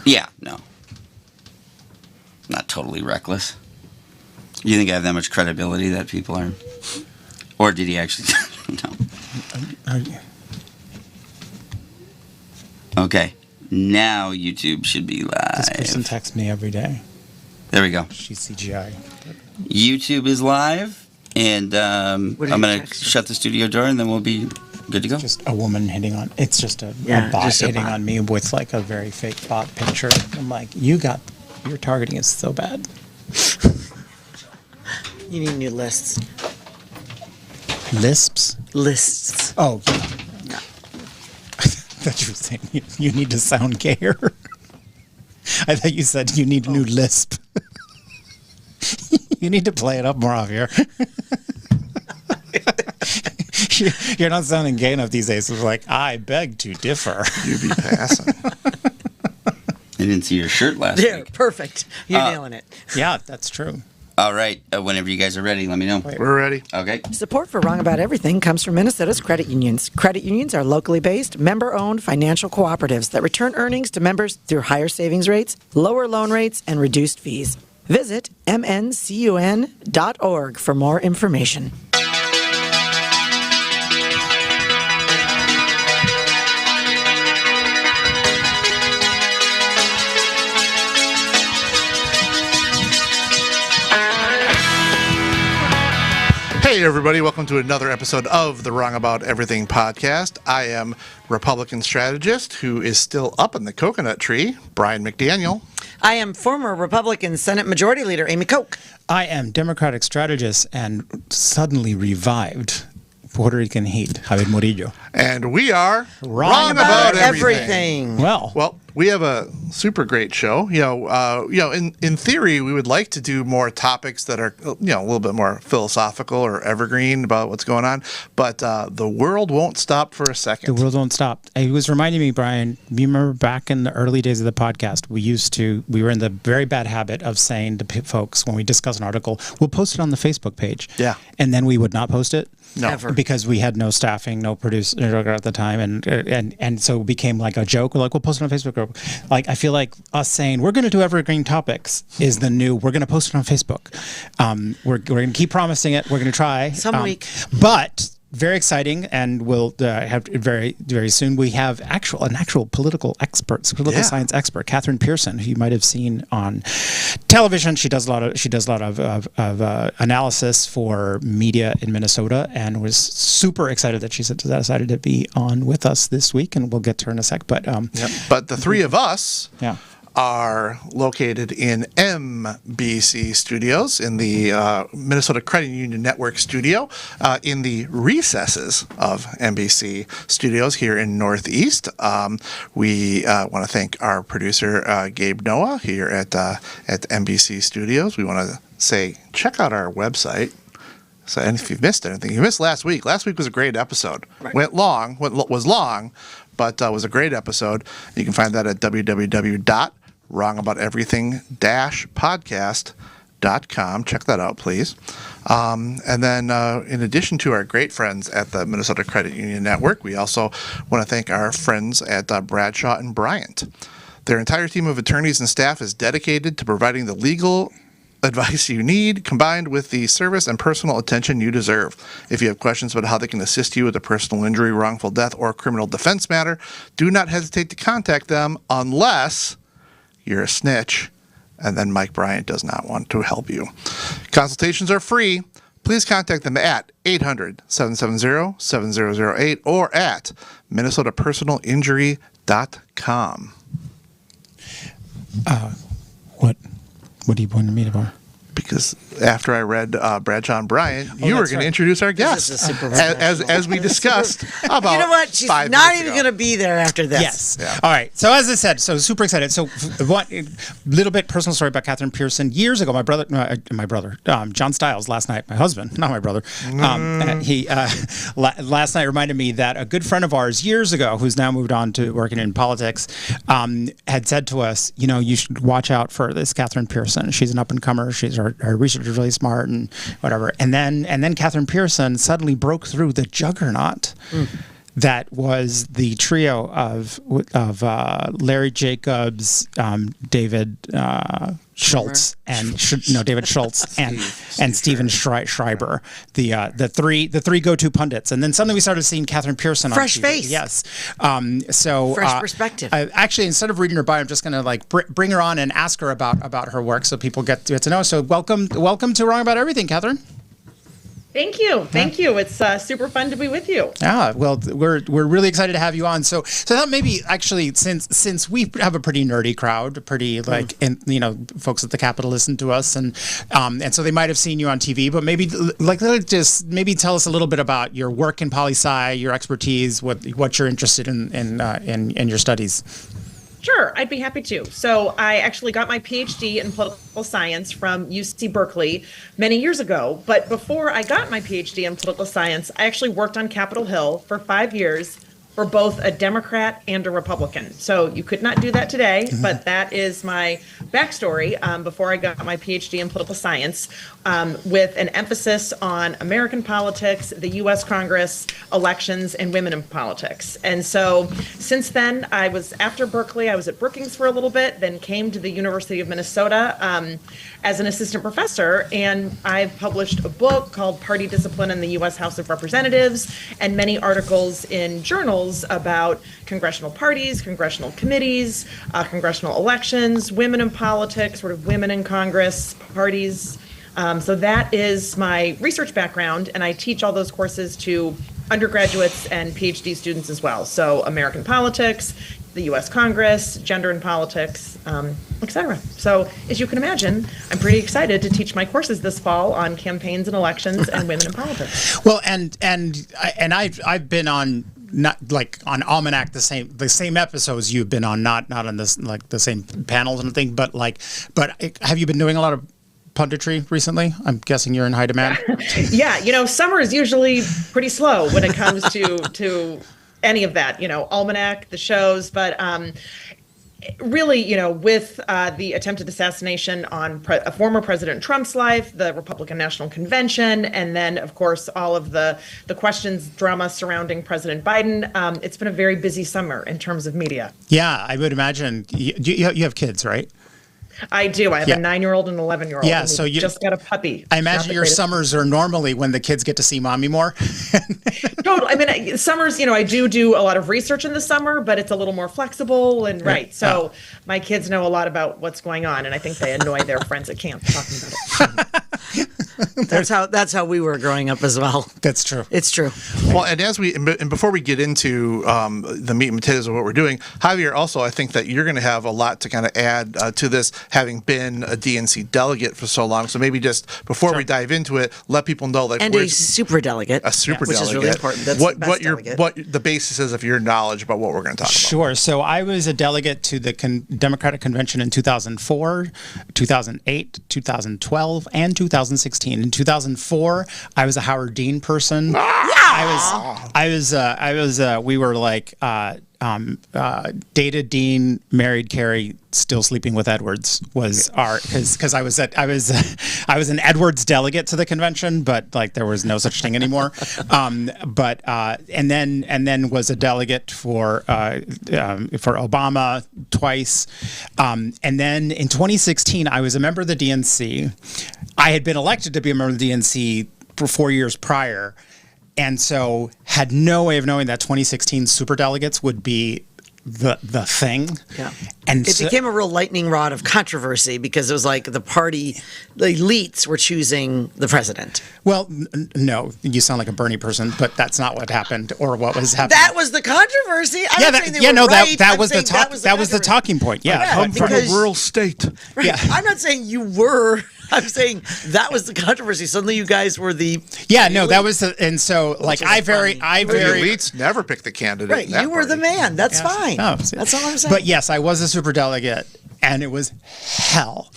Yeah, no. Not totally reckless. You think I have that much credibility that people are... Or did he actually... No. Okay. Now YouTube should be live. This person texts me every day. There we go. She's CGI. YouTube is live, and I'm going to shut the studio door, and then we'll be good to go. Just a woman hitting on... It's just a bot hitting on me with like a very fake bot picture. I'm like, your targeting is so bad. You need new lists. Lisps? Lists. Oh, yeah. I thought you were saying you need to sound gayer. I thought you said you need a new lisp. You need to play it up more off here. You're not sounding gay enough these days. It's like, I beg to differ. You be passing. I didn't see your shirt last week. Perfect. You're nailing it. Yeah, that's true. All right. Whenever you guys are ready, let me know. We're ready. Okay. Support for Wrong About Everything comes from Minnesota's credit unions. Credit unions are locally based, member-owned financial cooperatives that return earnings to members through higher savings rates, lower loan rates, and reduced fees. Visit mncun.org for more information. Hey, everybody. Welcome to another episode of the Wrong About Everything podcast. I am Republican strategist who is still up in the coconut tree, Brian McDaniel. I am former Republican Senate Majority Leader Amy Koch. I am Democratic strategist and suddenly revived Puerto Rican heat, Javier Murillo. And we are Wrong about everything. Well, we have a super great show. In theory, we would like to do more topics that are, a little bit more philosophical or evergreen about what's going on. But the world won't stop for a second. The world won't stop. It was reminding me, Brian, you remember back in the early days of the podcast, we were in the very bad habit of saying to folks when we discuss an article, we'll post it on the Facebook page. Yeah. And then we would not post it. No. Ever. Because we had no staffing, no producer at the time, and so it became like a joke. We're like, we'll post it on Facebook group. Like, I feel like us saying we're going to do evergreen topics is the new. We're going to post it on Facebook. We're going to keep promising it. We're going to try some week, but. Very exciting, and we'll have very, very soon. We have an actual political science expert, Kathryn Pearson, who you might have seen on television. She does a lot of analysis for media in Minnesota, and was super excited that she decided to be on with us this week. And we'll get to her in a sec. But but the three of us. Yeah. Are located in MBC Studios, in the Minnesota Credit Union Network studio, in the recesses of MBC Studios here in Northeast. We want to thank our producer, Gabe Noah, here at MBC Studios. We want to say, check out our website. So, and if you've missed anything, you missed last week. Last week was a great episode. Right. Was long, but was a great episode. You can find that at www.wrongabouteverything-podcast.com. Check that out, please. And then in addition to our great friends at the Minnesota Credit Union Network, we also want to thank our friends at Bradshaw and Bryant. Their entire team of attorneys and staff is dedicated to providing the legal advice you need, combined with the service and personal attention you deserve. If you have questions about how they can assist you with a personal injury, wrongful death, or criminal defense matter, do not hesitate to contact them unless you're a snitch, and then Mike Bryant does not want to help you. Consultations are free. Please contact them at 800-770-7008 or at minnesotapersonalinjury.com. What do you want me to for? Because after I read Bradshaw and Bryant, you were going to introduce our guest, as we discussed about. You know what? She's not even going to be there after this. Yes. Yeah. All right. So as I said, super excited. So what? Little bit personal story about Kathryn Pearson. Years ago, my brother, John Stiles, last night, my husband, not my brother, he last night reminded me that a good friend of ours years ago, who's now moved on to working in politics, had said to us, you should watch out for this Kathryn Pearson. She's an up and comer. Her research is really smart and whatever. And then Kathryn Pearson suddenly broke through the juggernaut that was the trio of Larry Jacobs, David Schultz, David Schultz and Steven Schreiber, the three go-to pundits, and then suddenly we started seeing Kathryn Pearson on fresh TV. face. Yes, Fresh perspective. Actually, instead of reading her bio, I'm just going to bring her on and ask her about her work so people get to know. So welcome to Wrong About Everything, Kathryn. Thank you. It's super fun to be with you. Yeah, well, we're really excited to have you on. So that maybe actually, since we have a pretty nerdy crowd, folks at the Capitol listen to us, and so they might have seen you on TV, but maybe maybe tell us a little bit about your work in poli-sci, your expertise, what you're interested in your studies. Sure, I'd be happy to. So I actually got my PhD in political science from UC Berkeley many years ago. But before I got my PhD in political science, I actually worked on Capitol Hill for 5 years for both a Democrat and a Republican. So you could not do that today, but that is my backstory before I got my PhD in political science, with an emphasis on American politics, the U.S. Congress, elections, and women in politics. And so since then, after Berkeley, I was at Brookings for a little bit, then came to the University of Minnesota as an assistant professor, and I've published a book called Party Discipline in the U.S. House of Representatives, and many articles in journals about congressional parties, congressional committees, congressional elections, women in politics, sort of women in Congress, parties. So that is my research background, and I teach all those courses to undergraduates and PhD students as well. So American politics, the U.S. Congress, gender and politics, et cetera. So as you can imagine, I'm pretty excited to teach my courses this fall on campaigns and elections and women in politics. Well, and I've been on not like on Almanac the same episodes you've been on, not on this like the same panels and thing, but have you been doing a lot of punditry recently? I'm guessing you're in high demand. Yeah, summer is usually pretty slow when it comes to any of that, Almanac, the shows, but really, with the attempted assassination on a former President Trump's life, the Republican National Convention, and then, of course, all of the questions, drama surrounding President Biden, it's been a very busy summer in terms of media. Yeah, I would imagine. You have kids, right? I do. I have a 9-year-old and an 11-year-old. Yeah, and so you just got a puppy. I imagine your summers are normally when the kids get to see mommy more. Totally. I mean, summers, I do a lot of research in the summer, but it's a little more flexible and right. So my kids know a lot about what's going on, and I think they annoy their friends at camp talking about it. That's how we were growing up as well. That's true. It's true. Well, and before we get into the meat and potatoes of what we're doing, Javier, also I think that you're going to have a lot to kind of add to this, having been a DNC delegate for so long. So maybe just before we dive into it, let people know that a super delegate, which is really important. That's what the basis is of your knowledge about what we're going to talk about. Sure. So I was a delegate to the Democratic Convention in 2004, 2008, 2012, and 2016. In 2004, I was a Howard Dean person. We were like dated Dean, married Kerry, still sleeping with Edwards was our because I was an Edwards delegate to the convention, but like there was no such thing anymore. And then was a delegate for Obama twice, and then in 2016 I was a member of the DNC. I had been elected to be a member of the DNC for 4 years prior. And so had no way of knowing that 2016 superdelegates would be the thing. Yeah. And it became a real lightning rod of controversy because it was like the elites were choosing the president. Well, no, you sound like a Bernie person, but that's not what happened or what was happening. That was the controversy. That was the talking point. Yeah. Yeah, Come from a rural state. Right. Yeah. I'm not saying you were. I'm saying that was the controversy. Suddenly, you guys were the. Yeah, no, that was the, and so like the elites never pick the candidate. Right, you were the man. That's fine. No, that's all I'm saying. But yes, I was a superdelegate, and it was hell.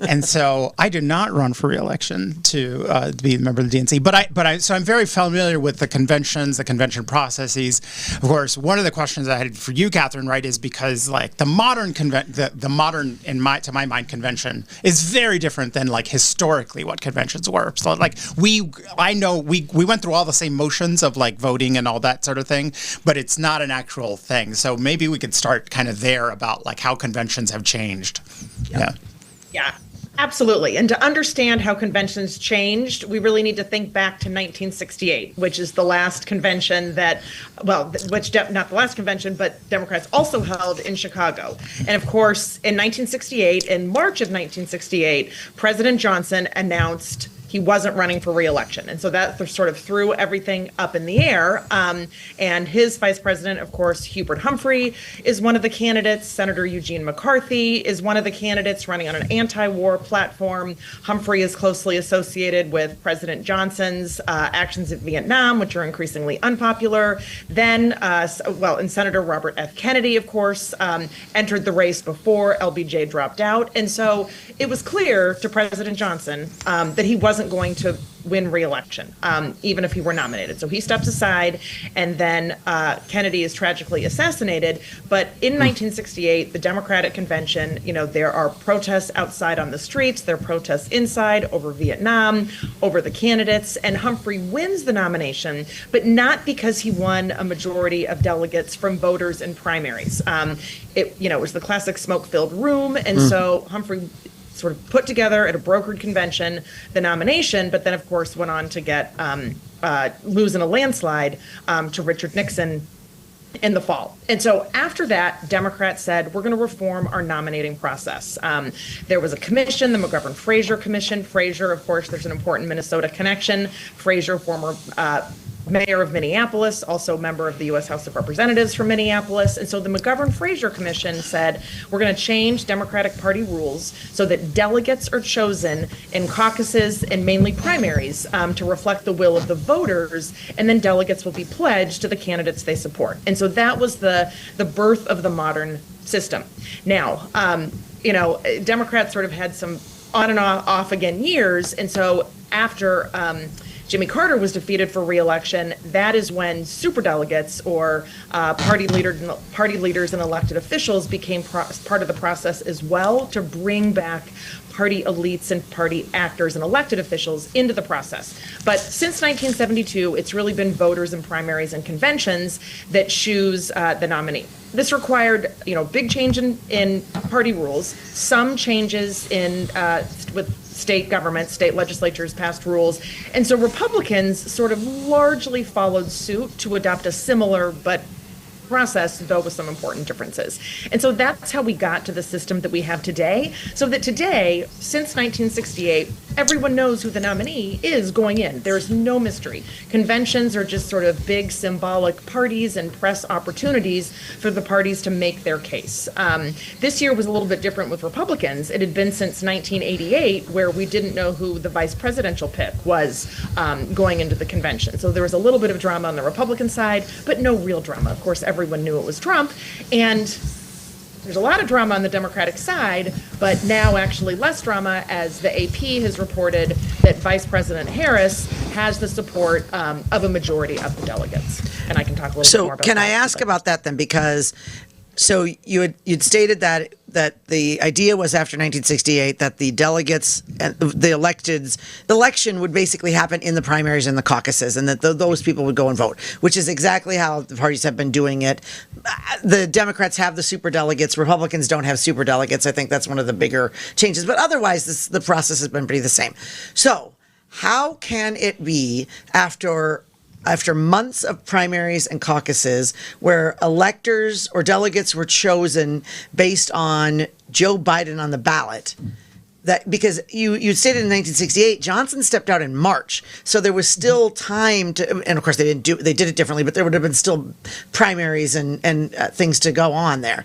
And so I did not run for re-election to be a member of the DNC. So I'm very familiar with the conventions, the convention processes. Of course, one of the questions I had for you, Kathryn, right, is because like the modern to my mind convention is very different than like historically what conventions were. So like we went through all the same motions of like voting and all that sort of thing, but it's not an actual thing. So maybe we could start kind of there about like how conventions have changed. Yeah, absolutely. And to understand how conventions changed, we really need to think back to 1968, which is the last convention that, not the last convention, but Democrats also held in Chicago. And of course, in 1968, in March of 1968, President Johnson announced he wasn't running for re-election. And so that sort of threw everything up in the air. And his vice president, of course, Hubert Humphrey, is one of the candidates. Senator Eugene McCarthy is one of the candidates running on an anti-war platform. Humphrey is closely associated with President Johnson's actions in Vietnam, which are increasingly unpopular. Then, and Senator Robert F. Kennedy, of course, entered the race before LBJ dropped out. And so it was clear to President Johnson that he wasn't going to win re-election, even if he were nominated. So he steps aside, and then Kennedy is tragically assassinated. But in 1968, the Democratic Convention, there are protests outside on the streets, there are protests inside over Vietnam, over the candidates, and Humphrey wins the nomination, but not because he won a majority of delegates from voters in primaries. It was the classic smoke-filled room, and so Humphrey sort of put together at a brokered convention the nomination, but then of course went on to lose in a landslide to Richard Nixon in the fall. And so after that, Democrats said, we're going to reform our nominating process. There was a commission, the McGovern-Fraser Commission. Fraser, of course, there's an important Minnesota connection. Fraser, former mayor of Minneapolis, also member of the U.S. House of Representatives from Minneapolis. And so the McGovern-Fraser Commission said, we're going to change Democratic Party rules so that delegates are chosen in caucuses and mainly primaries to reflect the will of the voters, and then delegates will be pledged to the candidates they support. And so that was the birth of the modern system. Now, Democrats sort of had some on and off again years, and so after Jimmy Carter was defeated for re-election, that is when superdelegates or party leaders and elected officials became part of the process as well, to bring back party elites and party actors and elected officials into the process. But since 1972, it's really been voters in primaries and conventions that choose the nominee. This required, big change in party rules, some changes with state governments, state legislatures passed rules. And so Republicans sort of largely followed suit to adopt a similar but process, though with some important differences. And so that's how we got to the system that we have today. So that today, since 1968, everyone knows who the nominee is going in. There's no mystery. Conventions are just sort of big symbolic parties and press opportunities for the parties to make their case. This year was a little bit different with Republicans. It had been since 1988 where we didn't know who the vice presidential pick was going into the convention. So there was a little bit of drama on the Republican side, but no real drama. Of course, everyone knew it was Trump, and there's a lot of drama on the Democratic side, but now actually less drama, as the AP has reported that Vice President Harris has the support of a majority of the delegates. And I can talk a little bit more about that. So can I ask about that then? Because you'd stated that the idea was after 1968 that the delegates and the election would basically happen in the primaries and the caucuses, and that those people would go and vote, which is exactly how the parties have been doing it. The Democrats have the superdelegates. Republicans don't have superdelegates. I think that's one of the bigger changes. But otherwise, the process has been pretty the same. So how can it be after months of primaries and caucuses where electors or delegates were chosen based on Joe Biden on the ballot, that because you stated in 1968, Johnson stepped out in March, so there was still time to, and of course they did it differently, but there would have been still primaries and things to go on there.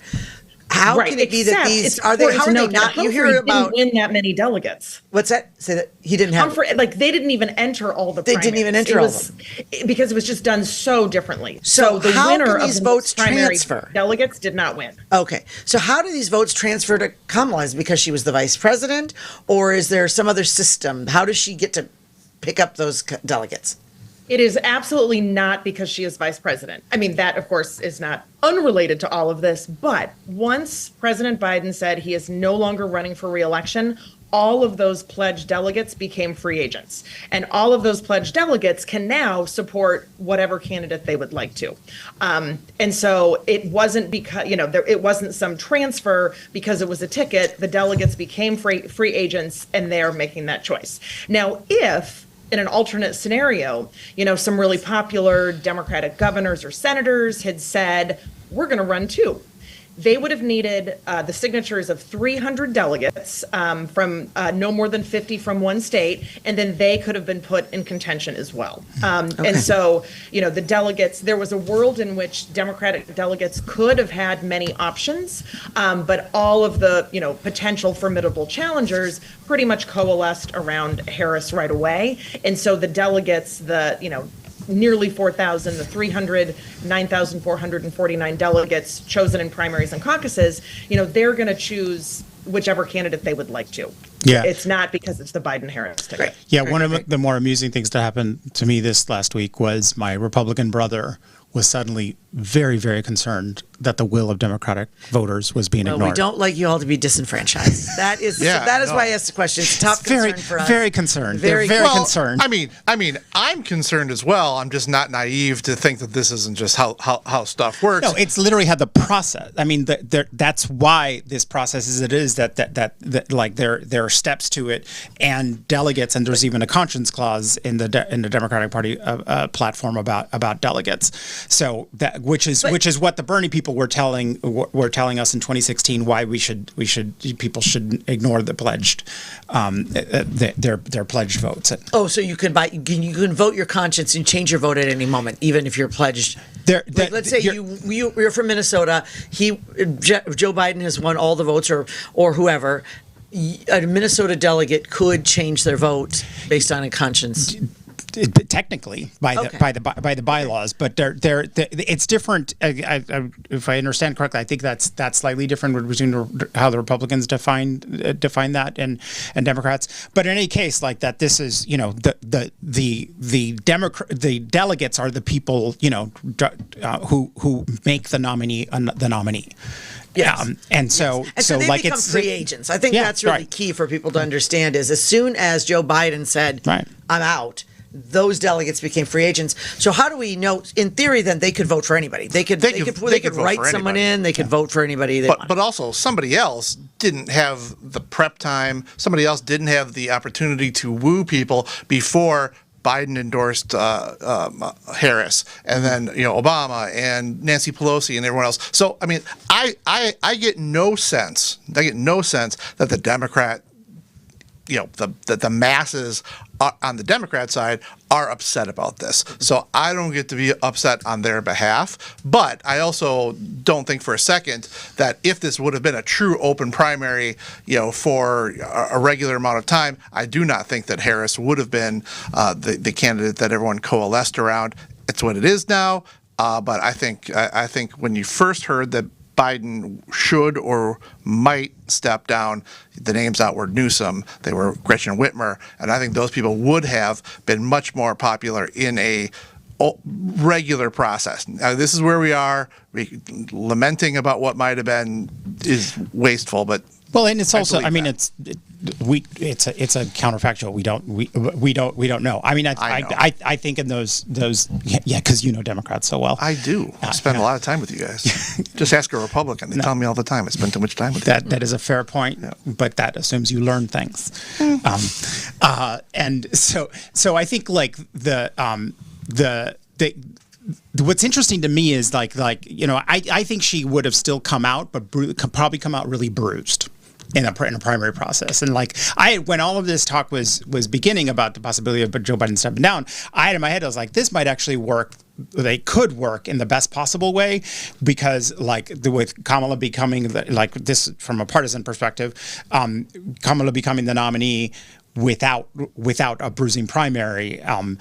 How Right, can it be that except these it's are they? How are important they to note not? that You hear Humphrey about didn't win that many delegates. what's that? Say that he didn't have. Humphrey, like they didn't even enter all the. They didn't even enter all of them because it was just done so differently. So the how winner can of these the votes primary transfer? delegates did not win. Okay, so how do these votes transfer to Kamala? Is it because she was the vice president, or is there some other system? How does she get to pick up those delegates? It is absolutely not because she is vice president. I mean, that, of course, is not unrelated to all of this. But once President Biden said he is no longer running for re-election, all of those pledged delegates became free agents. And all of those pledged delegates can now support whatever candidate they would like to. And so it wasn't because, it wasn't some transfer because it was a ticket. The delegates became free agents, and they're making that choice. Now, if in an alternate scenario, some really popular Democratic governors or senators had said, we're going to run too, they would have needed the signatures of 300 delegates from no more than 50 from one state, and then they could have been put in contention as well. And so, the delegates, there was a world in which Democratic delegates could have had many options, but all of the, potential formidable challengers pretty much coalesced around Harris right away. And so the delegates, nearly 4,000, the 9,449 delegates chosen in primaries and caucuses, they're going to choose whichever candidate they would like to. Yeah. It's not because it's the Biden-Harris ticket. Right. Yeah, one of the more amusing things that happened to me this last week was my Republican brother was suddenly very, very concerned that the will of Democratic voters was being ignored. We don't like you all to be disenfranchised. That is why I asked the question. It's a top concern for us. Very concerned. Very They're very concerned. I mean, I'm concerned as well. I'm just not naive to think that this isn't just how stuff works. No, it's literally had the process. I mean, that's why this process is it is that like there are steps to it and delegates, and there's even a conscience clause in the Democratic Party platform about delegates. So that which is what the Bernie people were telling us in 2016 why people should ignore the pledged their pledged votes. Oh, so you can vote your conscience and change your vote at any moment, even if you're pledged. Let's say you're from Minnesota. Joe Biden has won all the votes, or whoever. A Minnesota delegate could change their vote based on a conscience. Technically, by the bylaws, but it's different. If I understand correctly, I think that's slightly different between how the Republicans define that and Democrats. But in any case, like that, this is the delegates are the people who make the nominee the nominee. Yes. And so they like become it's free agents. I think that's really key for people to understand is as soon as Joe Biden said, I'm out, those delegates became free agents. So how do we know? In theory, then they could vote for anybody. They could write someone in. They could vote for anybody. But also somebody else didn't have the prep time. Somebody else didn't have the opportunity to woo people before Biden endorsed Harris, and then Obama and Nancy Pelosi and everyone else. So I mean, I get no sense. I get no sense that the Democrat, the masses on the Democrat side are upset about this. So I don't get to be upset on their behalf. But I also don't think for a second that if this would have been a true open primary, for a regular amount of time, I do not think that Harris would have been the candidate that everyone coalesced around. It's what it is now. But I think when you first heard that Biden should or might step down, the names out were Newsom, they were Gretchen Whitmer, and I think those people would have been much more popular in a regular process. Now, this is where we are. Lamenting about what might have been is wasteful, but and it's also, I mean, it's a counterfactual. We don't know. I mean, I think in those, because Democrats so well. I do. I spend a lot of time with you guys. Just ask a Republican. They tell me all the time I spend too much time with you. That is a fair point, but that assumes you learn things. And so I think like what's interesting to me is I think she would have still come out, but probably come out really bruised in a primary process. And when all of this talk was beginning about the possibility of Joe Biden stepping down, I had in my head, I was like, this might actually work they could work in the best possible way, because with Kamala becoming this from a partisan perspective, Kamala becoming the nominee without a bruising primary, and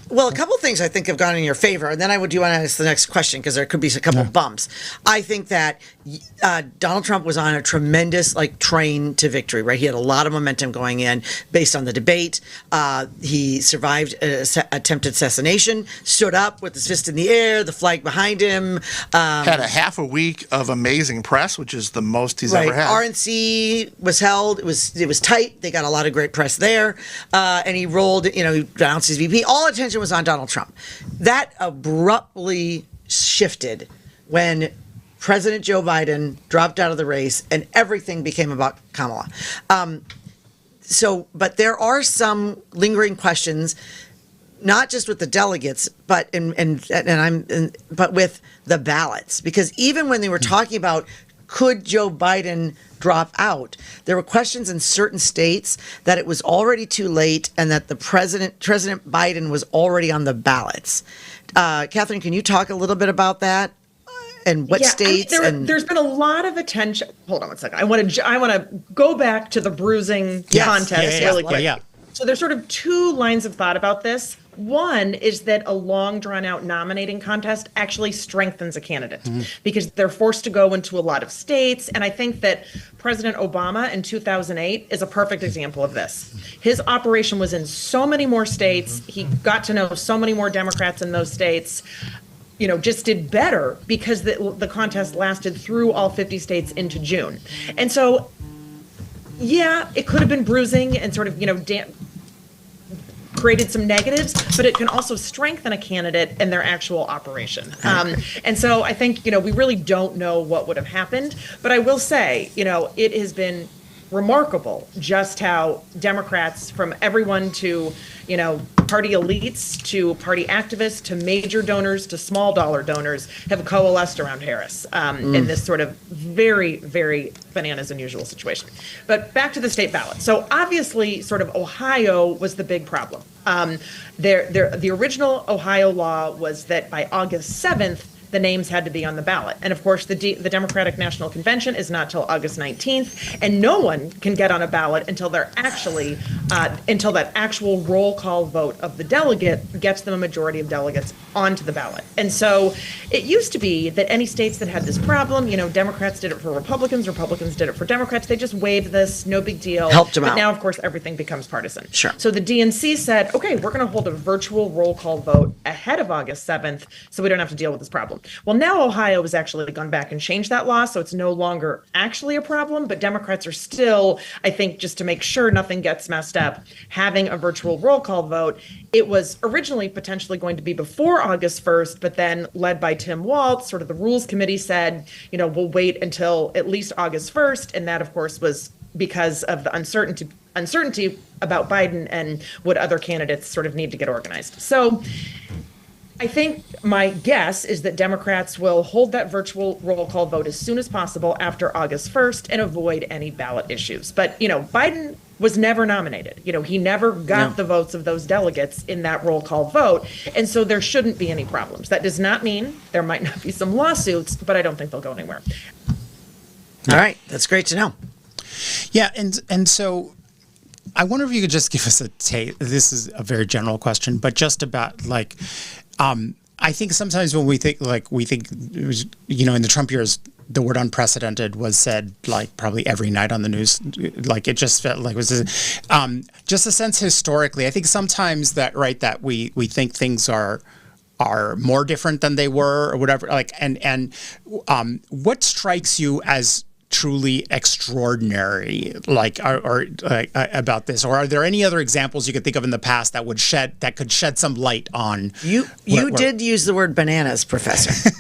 Well, a couple things I think have gone in your favor, and then I do want to ask the next question because there could be a couple bumps. I think that Donald Trump was on a tremendous train to victory, right? He had a lot of momentum going in based on the debate. He survived attempted assassination, stood up with his fist in the air, the flag behind him. Had a half a week of amazing press, which is the most he's ever had. RNC was held. It was tight. They got a lot of great press there, and he rolled. He announced his VP. All attention was on Donald Trump. That abruptly shifted when President Joe Biden dropped out of the race and everything became about Kamala. But there are some lingering questions, not just with the delegates, but but with the ballots, because even when they were talking about could Joe Biden drop out, there were questions in certain states that it was already too late and that the President Biden was already on the ballots. Kathryn, can you talk a little bit about that and what states? There's been a lot of attention. Hold on one second. I want to go back to the bruising contest really quick. Yeah. So there's sort of two lines of thought about this. One is that a long drawn out nominating contest actually strengthens a candidate because they're forced to go into a lot of states. And I think that President Obama in 2008 is a perfect example of this. His operation was in so many more states. He got to know so many more Democrats in those states. Just did better because the contest lasted through all 50 states into June. And so, it could have been bruising and sort of, created some negatives, but it can also strengthen a candidate and their actual operation. And so I think, we really don't know what would have happened. But I will say, it has been remarkable just how Democrats, from everyone to, party elites to party activists to major donors to small dollar donors, have coalesced around Harris in this sort of very, very bananas unusual situation. But back to the state ballot. So obviously, sort of Ohio was the big problem. The original Ohio law was that by August 7th, the names had to be on the ballot. And of course, the Democratic National Convention is not till August 19th, and no one can get on a ballot until they're actually, until that actual roll call vote of the delegate gets them a majority of delegates onto the ballot. And so it used to be that any states that had this problem, Democrats did it for Republicans, Republicans did it for Democrats. They just waived this, no big deal. Helped them out. But now, of course, everything becomes partisan. Sure. So the DNC said, okay, we're going to hold a virtual roll call vote ahead of August 7th so we don't have to deal with this problem. Well, now Ohio has actually gone back and changed that law, so it's no longer actually a problem, but Democrats are still, I think, just to make sure nothing gets messed up, having a virtual roll call vote. It was originally potentially going to be before August 1st, but then led by Tim Walz, sort of the Rules Committee said, we'll wait until at least August 1st, and that, of course, was because of the uncertainty about Biden and what other candidates sort of need to get organized. So I think my guess is that Democrats will hold that virtual roll call vote as soon as possible after August 1st and avoid any ballot issues. But, Biden was never nominated. He never got the votes of those delegates in that roll call vote. And so there shouldn't be any problems. That does not mean there might not be some lawsuits, but I don't think they'll go anywhere. All right. That's great to know. Yeah. And so I wonder if you could just give us a take. This is a very general question, but just about I think sometimes when we think in the Trump years, the word unprecedented was said probably every night on the news. It just felt like it was just a sense historically. I think sometimes that we think things are more different than they were or whatever. What strikes you as truly extraordinary about this, or are there any other examples you could think of in the past that could shed some light on you did use the word bananas, Professor.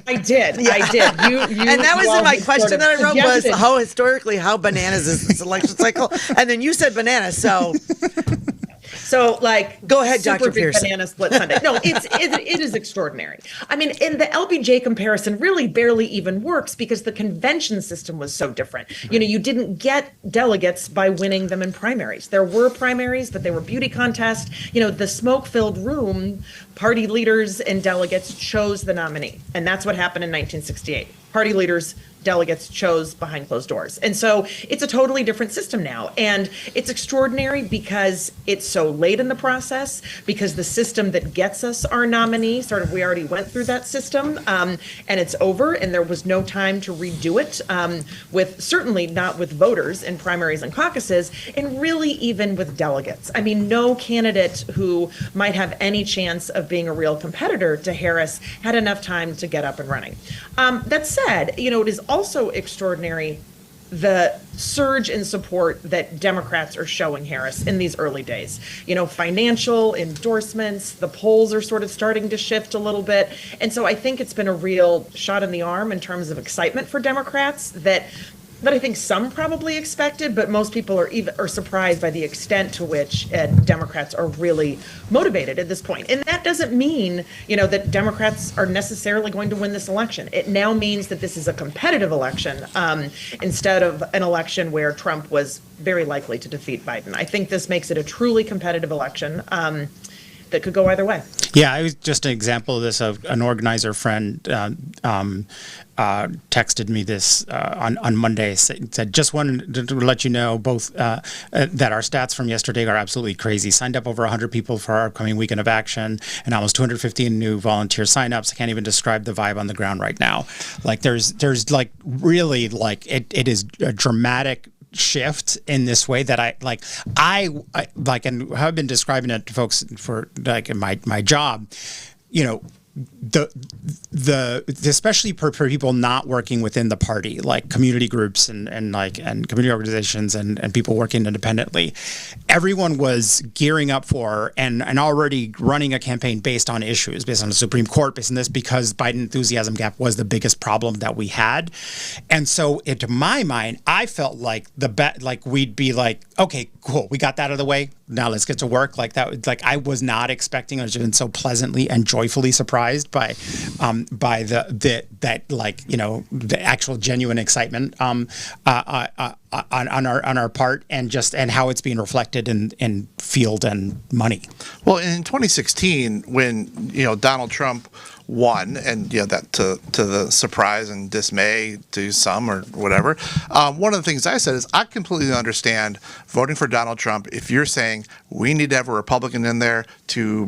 I did you and that was in my question that I wrote was how bananas is this election cycle, and then you said bananas, so So, like, Go ahead, super Dr. big Pearson. banana split Sunday. No, it is extraordinary. I mean, and the LBJ comparison really barely even works because the convention system was so different. You know, you didn't get delegates by winning them in primaries. There were primaries, but they were beauty contests. You know, the smoke-filled room, party leaders and delegates chose the nominee, and that's what happened in 1968. Party leaders, delegates chose behind closed doors. And so it's a totally different system now. And it's extraordinary because it's so late in the process, because the system that gets us our nominee, sort of, we already went through that system, and it's over, and there was no time to redo it, with certainly not with voters in primaries and caucuses, and really even with delegates. I mean, no candidate who might have any chance of being a real competitor to Harris had enough time to get up and running. That said, you know, it is also extraordinary the surge in support that Democrats are showing Harris in these early days. You know, financial endorsements, the polls are sort of starting to shift a little bit. And so I think it's been a real shot in the arm in terms of excitement for Democrats that I think some probably expected, but most people are surprised by the extent to which Democrats are really motivated at this point. And that doesn't mean, you know, that Democrats are necessarily going to win this election. It now means that this is a competitive election, instead of an election where Trump was very likely to defeat Biden. I think this makes it a truly competitive election that could go either way. Yeah, it was just an example of this. An organizer friend texted me this on Monday. Said, just wanted to let you know both that our stats from yesterday are absolutely crazy. Signed up over 100 people for our upcoming weekend of action, and almost 250 new volunteer signups. I can't even describe the vibe on the ground right now. Like there's like really like it is a dramatic shift in this way that I like, and I've been describing it to folks for like in my job, you know, the especially for people not working within the party, like community groups and community organizations and people working independently, everyone was gearing up for and already running a campaign based on issues, based on the Supreme Court, based on this, because Biden enthusiasm gap was the biggest problem that we had. And so to my mind, I felt like we'd be like, okay, cool, we got that out of the way. Now let's get to work. Like that, like I was not expecting. I was been so pleasantly and joyfully surprised by that like, you know, the actual genuine excitement on our part, and how it's being reflected in field and money. Well, in 2016, when, you know, Donald Trump won, and you know that to the surprise and dismay to some or whatever, one of the things I said is I completely understand voting for Donald Trump if you're saying we need to have a Republican in there to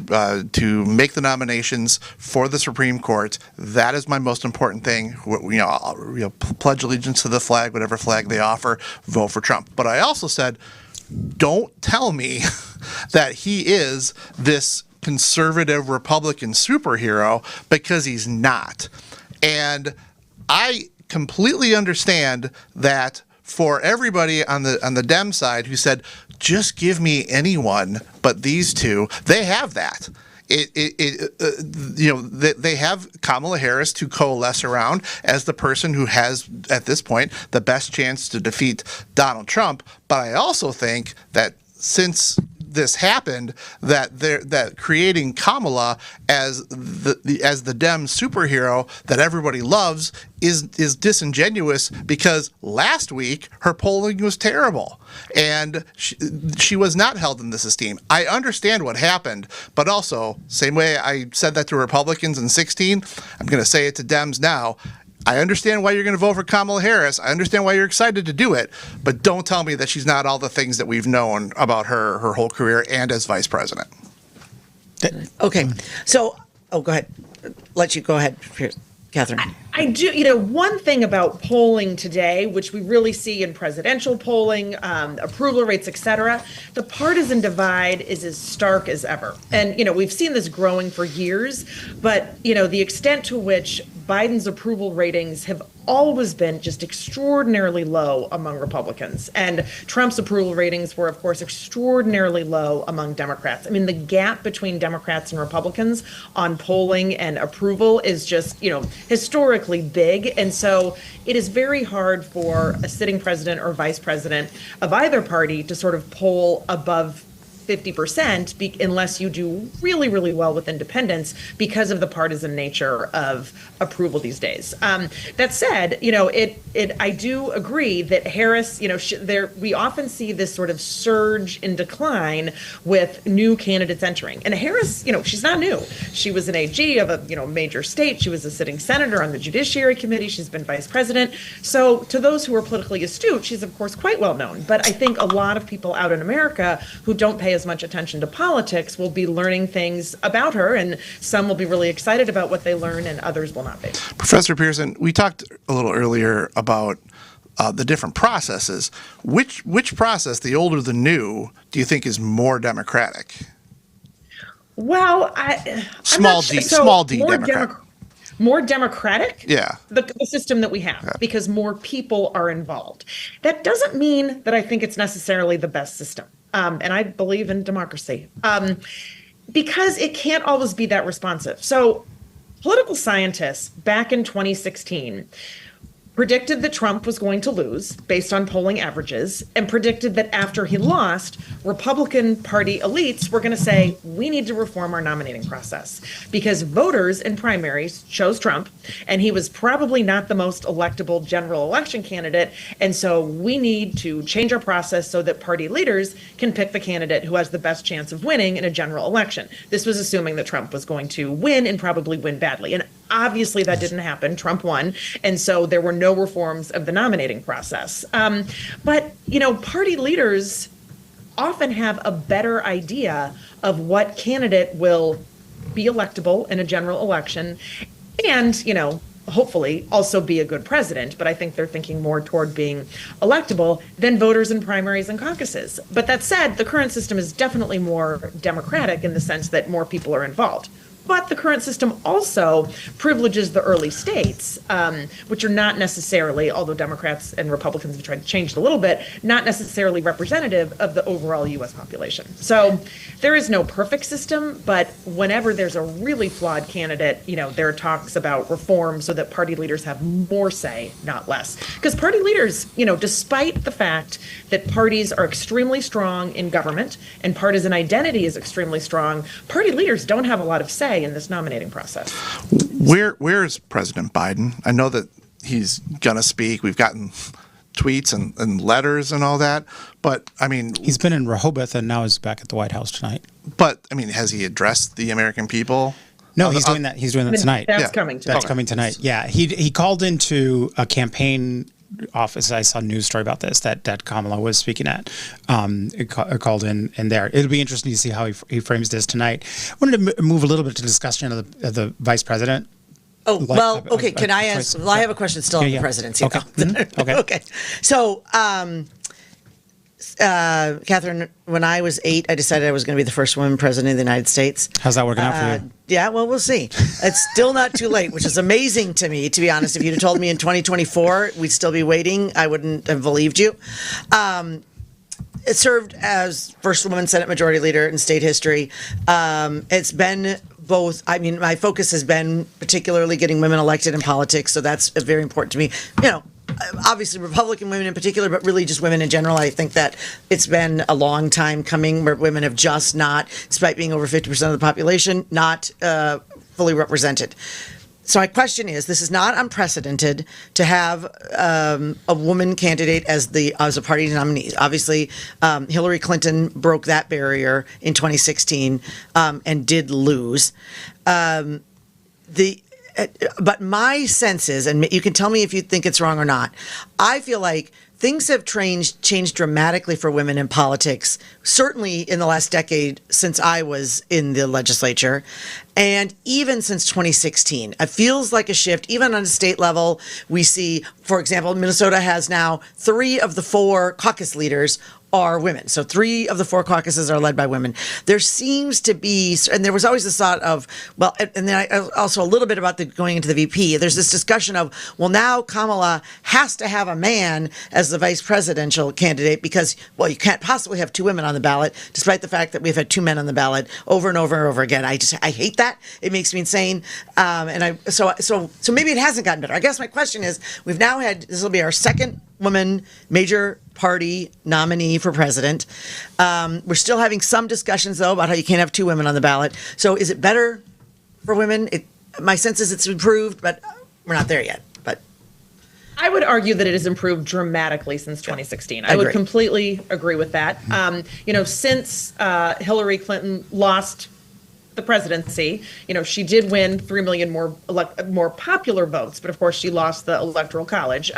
make the nominations for the Supreme Court. That is my most important thing. You know, pledge allegiance to the flag, whatever flag they offer, vote for Trump. But I also said, don't tell me that he is this conservative Republican superhero, because he's not. And I completely understand that for everybody on the Dem side who said, just give me anyone but these two, they have that. You know, they have Kamala Harris to coalesce around as the person who has, at this point, the best chance to defeat Donald Trump. But I also think that since this happened, that creating Kamala as the Dem superhero that everybody loves is disingenuous, because last week her polling was terrible and she was not held in this esteem. I understand what happened, but also, same way I said that to Republicans in 2016, I'm going to say it to Dems now. I understand why you're going to vote for Kamala Harris. I understand why you're excited to do it, but don't tell me that she's not all the things that we've known about her whole career and as vice president. Okay. So, go ahead. Let you go ahead, Kathryn. I do, you know, one thing about polling today, which we really see in presidential polling, approval rates, et cetera, the partisan divide is as stark as ever. And, you know, we've seen this growing for years, but, you know, the extent to which Biden's approval ratings have always been just extraordinarily low among Republicans. And Trump's approval ratings were, of course, extraordinarily low among Democrats. I mean, the gap between Democrats and Republicans on polling and approval is just, you know, historically big. And so it is very hard for a sitting president or vice president of either party to sort of poll above 50% unless you do really, really well with independents because of the partisan nature of approval these days. That said, I do agree that Harris, we often see this sort of surge in decline with new candidates entering. And Harris, she's not new. She was an AG of a major state. She was a sitting senator on the Judiciary Committee. She's been vice president. So to those who are politically astute, she's of course quite well known. But I think a lot of people out in America who don't pay as much attention to politics will be learning things about her, and some will be really excited about what they learn and others will not be. Professor Pearson, we talked a little earlier about the different processes. Which process, the old or the new, do you think is more democratic? Well, small d Democratic. More democratic? Yeah. The system that we have, because more people are involved. That doesn't mean that I think it's necessarily the best system. And I believe in democracy. Because it can't always be that responsive. So political scientists back in 2016 predicted that Trump was going to lose based on polling averages, and predicted that after he lost, Republican Party elites were going to say, we need to reform our nominating process because voters in primaries chose Trump, and he was probably not the most electable general election candidate. And so we need to change our process so that party leaders can pick the candidate who has the best chance of winning in a general election. This was assuming that Trump was going to win and probably win badly. And obviously that didn't happen. Trump won. And so there were no reforms of the nominating process. But party leaders often have a better idea of what candidate will be electable in a general election and, hopefully also be a good president. But I think they're thinking more toward being electable than voters in primaries and caucuses. But that said, the current system is definitely more democratic in the sense that more people are involved. But the current system also privileges the early states, which are not necessarily, although Democrats and Republicans have tried to change it a little bit, not necessarily representative of the overall U.S. population. So there is no perfect system, but whenever there's a really flawed candidate, there are talks about reform so that party leaders have more say, not less. Because party leaders, despite the fact that parties are extremely strong in government and partisan identity is extremely strong, party leaders don't have a lot of say in this nominating process. Where is President Biden? I know that he's gonna speak. We've gotten tweets and letters and all that, but I mean, he's been in Rehoboth and now is back at the White House tonight. But I mean, has he addressed the American people? No, he's doing that. He's doing that tonight. That's coming tonight. That's coming tonight. Yeah, he called into a campaign office. I saw a news story about this that Kamala was speaking at. Called in there. It'll be interesting to see how he frames this tonight. I wanted to move a little bit to discussion of the vice president. Oh, well, okay. Can I ask? Well, I have a question still on the presidency. Okay. Okay. Okay. So, Kathryn, when I was 8, I decided I was going to be the first woman president of the United States. How's that working out for you? Yeah, well, we'll see. It's still not too late, which is amazing to me, to be honest. If you'd have told me in 2024 we'd still be waiting, I wouldn't have believed you. It served as first woman Senate Majority Leader in state history. It's been both. I mean, my focus has been particularly getting women elected in politics, so that's very important to me. Obviously Republican women in particular, but really just women in general. I think that it's been a long time coming where women have just not, despite being over 50% of the population, not fully represented. So my question is, this is not unprecedented to have a woman candidate as a party nominee. Obviously, Hillary Clinton broke that barrier in 2016 and did lose. But my sense is, and you can tell me if you think it's wrong or not, I feel like things have changed dramatically for women in politics, certainly in the last decade since I was in the legislature, and even since 2016. It feels like a shift. Even on a state level, we see, for example, Minnesota has now 3 of the 4 caucus leaders are women. So 3 of the 4 caucuses are led by women. There seems to be, and there was always this thought of, well, and then also a little bit about going into the VP. There's this discussion of, well, now Kamala has to have a man as the vice presidential candidate because, well, you can't possibly have 2 women on the ballot, despite the fact that we've had 2 men on the ballot over and over and over again. I hate that. It makes me insane. So maybe it hasn't gotten better. I guess my question is, we've now had, this will be our second woman major party nominee for president. We're still having some discussions, though, about how you can't have two women on the ballot. So is it better for women? My sense is it's improved, but we're not there yet. But I would argue that it has improved dramatically since 2016. I would completely agree with that. Since Hillary Clinton lost the presidency, she did win 3 million more popular votes, but of course she lost the Electoral College.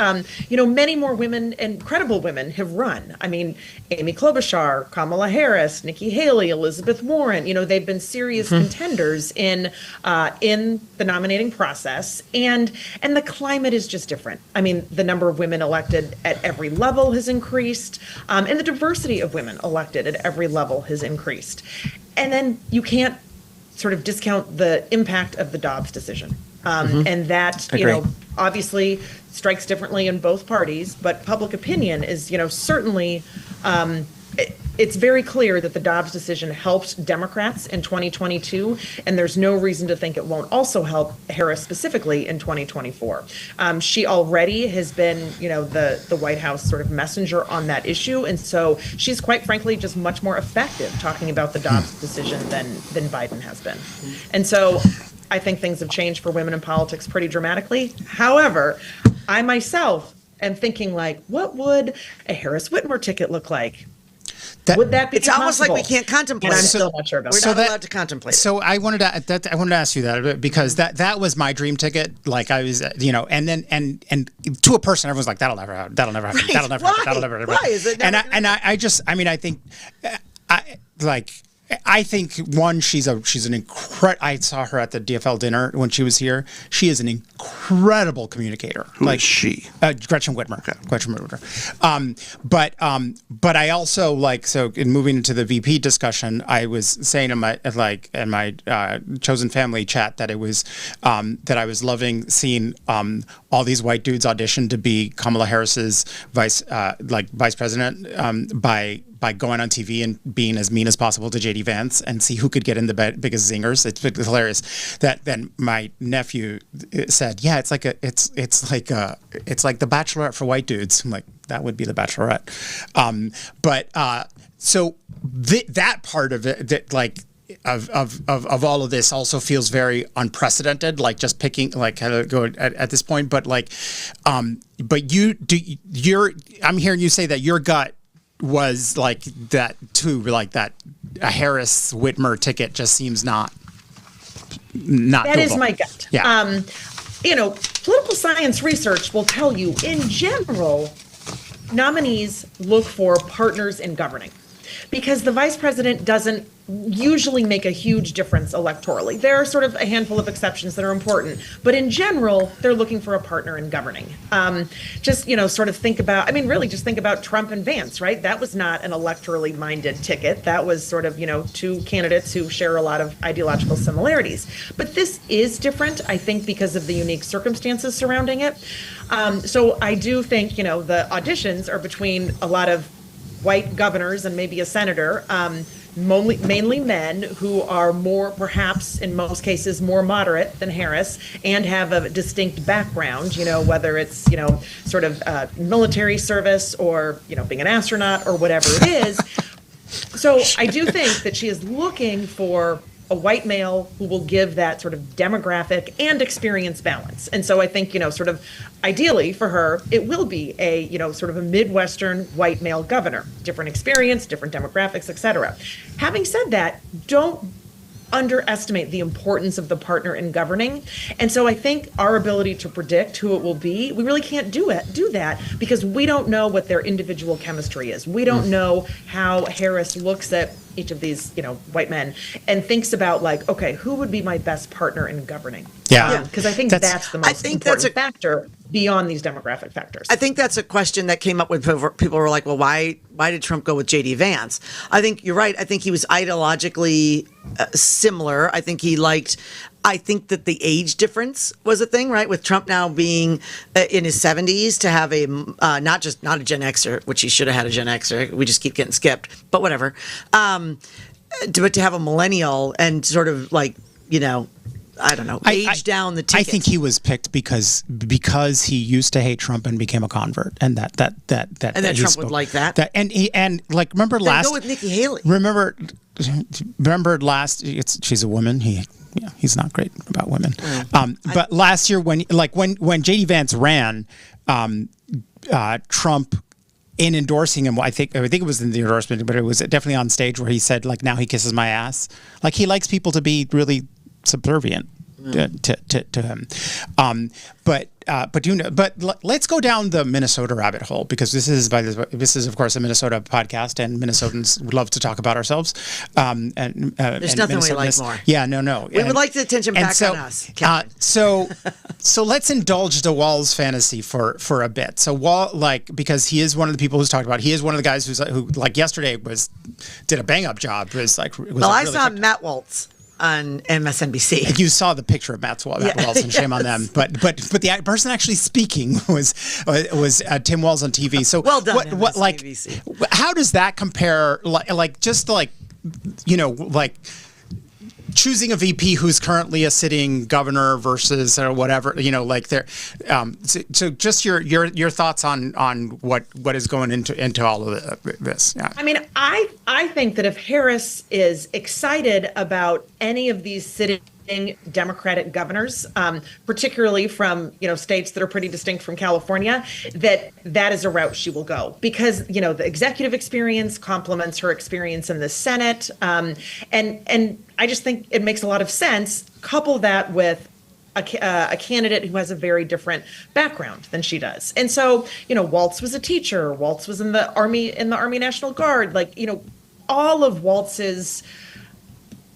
Many more women and credible women have run. I mean, Amy Klobuchar, Kamala Harris, Nikki Haley, Elizabeth Warren. They've been serious contenders in the nominating process, and the climate is just different. I mean, the number of women elected at every level has increased, and the diversity of women elected at every level has increased. And then you can't sort of discount the impact of the Dobbs decision. And that, obviously strikes differently in both parties, but public opinion is, certainly, it's very clear that the Dobbs decision helped Democrats in 2022, and there's no reason to think it won't also help Harris specifically in 2024. She already has been, the White House sort of messenger on that issue, and so she's quite frankly just much more effective talking about the Dobbs decision than Biden has been. And so I think things have changed for women in politics pretty dramatically. However, I myself am thinking, like, what would a Harris Whitmer ticket look like? Would that be It's possible? almost like we can't contemplate. And I'm still not sure about We're that. not allowed to contemplate. So I wanted to ask you that because that was my dream ticket. Like I was, and then and to a person, everyone's like, that'll never happen. That'll never happen. Right. That'll never Why? happen. That'll never happen. Why is it never And I think one, she's an incredible. I saw her at the DFL dinner when she was here. She is an incredible communicator. Who is she? Gretchen Whitmer. Okay. Gretchen Whitmer. But I also in moving into the VP discussion, I was saying in my chosen family chat that it was that I was loving seeing all these white dudes audition to be Kamala Harris's vice president by going on TV and being as mean as possible to JD Vance and see who could get in the biggest zingers. It's hilarious. That then my nephew said, "Yeah, it's like the Bachelorette for white dudes." I'm like, that would be the Bachelorette. So that part of it, of all of this also feels very unprecedented. Like just picking how to go at this point, but I'm hearing you say that your gut was like that too, like that a Harris Whitmer ticket just seems not That doable. is my gut. Yeah. Political science research will tell you, in general, nominees look for partners in governing because the vice president doesn't usually make a huge difference electorally. There are sort of a handful of exceptions that are important, but in general, they're looking for a partner in governing. Just think about Trump and Vance, right? That was not an electorally minded ticket. That was sort of, two candidates who share a lot of ideological similarities. But this is different, I think, because of the unique circumstances surrounding it. So I do think, the auditions are between a lot of white governors and maybe a senator, mainly men who are more, perhaps in most cases, more moderate than Harris and have a distinct background, whether it's, sort of military service or, being an astronaut or whatever it is. So I do think that she is looking for a white male who will give that sort of demographic and experience balance. And so I think, sort of ideally for her, it will be a, sort of a Midwestern white male governor, different experience, different demographics, et cetera. Having said that, don't underestimate the importance of the partner in governing. And so I think our ability to predict who it will be, we really can't do that because we don't know what their individual chemistry is. We don't know how Harris looks at each of these, white men and thinks about okay, who would be my best partner in governing? Yeah. Because I think that's the most important factor beyond these demographic factors. I think that's a question that came up with people were like, well, why did Trump go with JD Vance? I think you're right. I think he was ideologically similar. I think that the age difference was a thing, right? With Trump now being in his 70s to have a not a Gen Xer, which he should have had a Gen Xer. We just keep getting skipped, but whatever. But to have a millennial and sort of I don't know, age down the ticket. I think he was picked because he used to hate Trump and became a convert, and that and then Trump would like that. And like remember then last go with Nikki Haley. Remember last. She's a woman. He's not great about women. But last year when JD Vance ran, Trump, in endorsing him, I think it was in the endorsement, but it was definitely on stage where he said, like, now he kisses my ass. Like, he likes people to be really subservient to him. But let's go down the Minnesota rabbit hole, because this is of course a Minnesota podcast, and Minnesotans would love to talk about ourselves. There's nothing we like more. Yeah, no. We would like the attention back on us. So let's indulge the Walz fantasy for a bit. So because he is one of the people who's talked about. He is one of the guys who like yesterday did a bang up job. I saw Matt Waltz on MSNBC. You saw the picture of Matt Waltz, and shame on them. But the person actually speaking was Tim Walz on TV. So well done, MSNBC. How does that compare? Choosing a VP who's currently a sitting governor versus or whatever, so just your thoughts on what is going into all of this. Yeah. I mean, I think that if Harris is excited about any of these sitting Democratic governors, particularly from states that are pretty distinct from California, that is a route she will go, because the executive experience complements her experience in the Senate, and I just think it makes a lot of sense. Couple that with a candidate who has a very different background than she does, and so Waltz was a teacher. Waltz was in the Army National Guard. All of Waltz's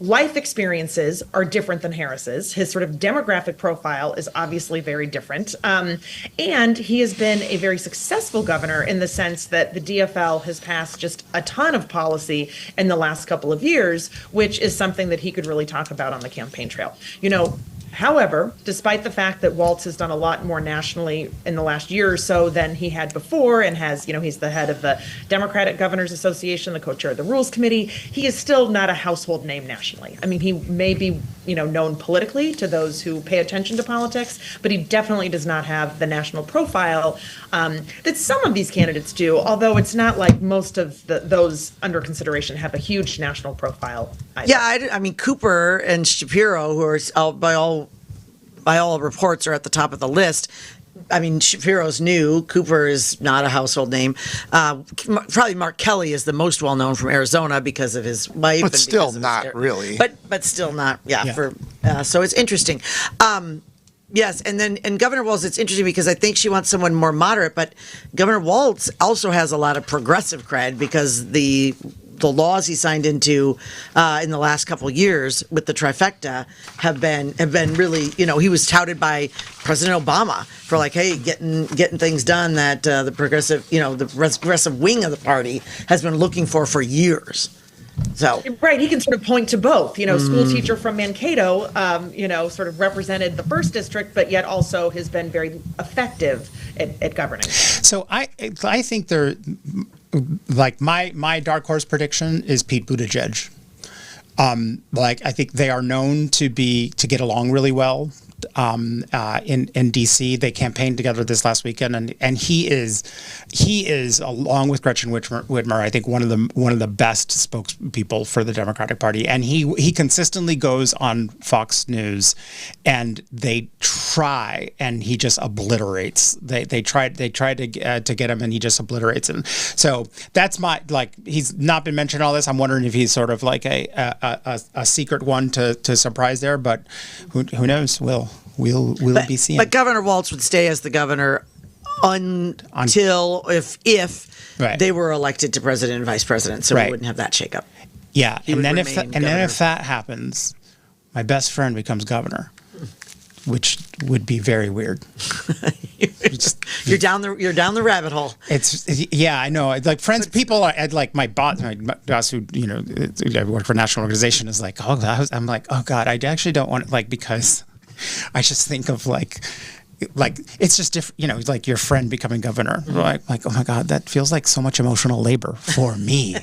life experiences are different than Harris's. His sort of demographic profile is obviously very different. And he has been a very successful governor in the sense that the DFL has passed just a ton of policy in the last couple of years, which is something that he could really talk about on the campaign trail. However, despite the fact that Waltz has done a lot more nationally in the last year or so than he had before, and has, he's the head of the Democratic Governors Association, the co-chair of the Rules Committee, he is still not a household name nationally. I mean, he may be, known politically to those who pay attention to politics, but he definitely does not have the national profile that some of these candidates do, although it's not like most of those under consideration have a huge national profile either. Yeah, I mean, Cooper and Shapiro, who are by all reports are at the top of the list. I mean, Shapiro's new. Cooper is not a household name. Probably Mark Kelly is the most well known from Arizona because of his wife. But still not really. But still not. Yeah. So it's interesting. Yes, and Governor Walz, it's interesting because I think she wants someone more moderate. But Governor Walz also has a lot of progressive cred because the laws he signed into in the last couple of years with the trifecta have been really, he was touted by President Obama for hey, getting things done that the progressive wing of the party has been looking for years. So right, he can sort of point to both. School teacher from Mankato, sort of represented the first district, but yet also has been very effective at governing. So I think my dark horse prediction is Pete Buttigieg. I think they are known to get along really well. In DC, they campaigned together this last weekend, and he is along with Gretchen Whitmer, I think one of the best spokespeople for the Democratic Party, and he consistently goes on Fox News, and they try, and he just obliterates. They tried to get him, and he just obliterates him. So that's he's not been mentioned all this. I'm wondering if he's sort of like a secret one to surprise there, but who knows? We'll be seeing. But Governor Walz would stay as the governor until if they were elected to president and vice president, so we wouldn't have that shakeup. Yeah, and then if that happens, my best friend becomes governor, which would be very weird. You're down the rabbit hole. I know. Friends, people are my boss who I work for a national organization is like, I'm like, oh God, I actually don't want it, because I just think of it's just different, like your friend becoming governor. Like, oh my God, that feels like so much emotional labor for me.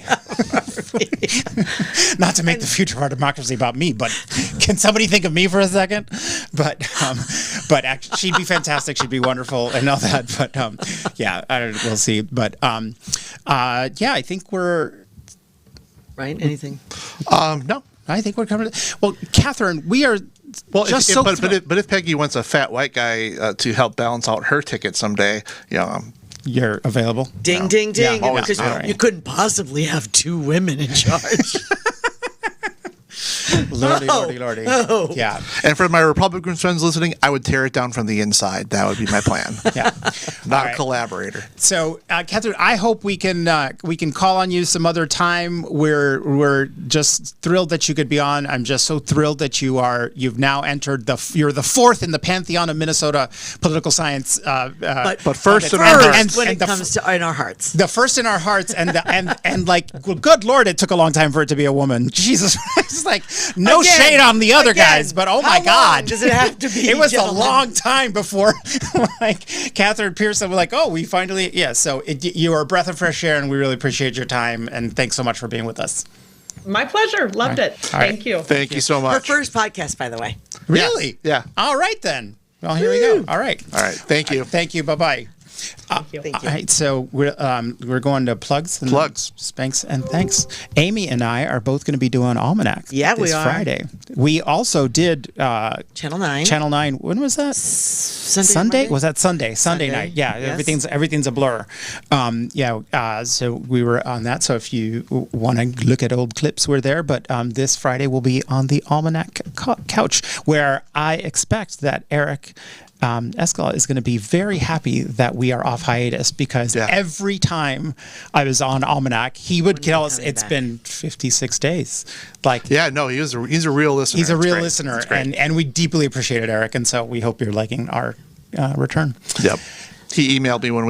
Not to make the future of our democracy about me, but can somebody think of me for a second? But actually, she'd be fantastic. She'd be wonderful and all that. But yeah, we'll see. But yeah, I think we're Right? Anything? No. I think we're coming. Well, Kathryn, we are. Well, just but if Peggy wants a fat white guy to help balance out her ticket someday, you're available. Ding, ding, ding. Yeah, always. Because All right. you couldn't possibly have two women in charge. Lordy, lordy, lordy. No. Yeah. And for my Republican friends listening, I would tear it down from the inside. That would be my plan. Yeah. Not All a right. collaborator. So, Kathryn, I hope we can call on you some other time. We're just thrilled that you could be on. I'm just so thrilled that you've now entered you're the fourth in the pantheon of Minnesota political science. But first in our first, hearts. when And it the comes to in our hearts. the first in our hearts, and like, well, good Lord, it took a long time for it to be a woman. Jesus, it's like no Again, shade on the other again, guys, but oh how my long God, does it have to be, It was gentlemen? a long time before, like, Kathryn Pearson was like, oh, we finally, yeah. So you are a breath of fresh air, and we really appreciate your time, and thanks so much for being with us. My pleasure. Loved it. All right. Thank you. Thank you so Her much. first podcast, by the way. Really? Yeah. All right then. Well, here we go. All right. All right. Thank you. Thank you. Bye bye. Thank you. All right, so we're going to plugs. And Plugs. Spanks and thanks. Amy and I are both going to be doing Almanac. Yeah, we this are. Friday. We also did Channel 9. Channel 9. When was that? Sunday? Sunday? Was that Sunday? Sunday Sunday, night. Yeah, yes. everything's a blur. So we were on that. So if you want to look at old clips, we're there. But this Friday we'll be on the Almanac couch, where I expect that Eric Escala is going to be very happy that we are off hiatus, because every time I was on Almanac, he would tell us it's been 56 days. Like, Yeah, no, he's a real listener. he's a It's real great. listener, It's great. and we deeply appreciate it, Eric. And so we hope you're liking our return. Yep. He emailed me when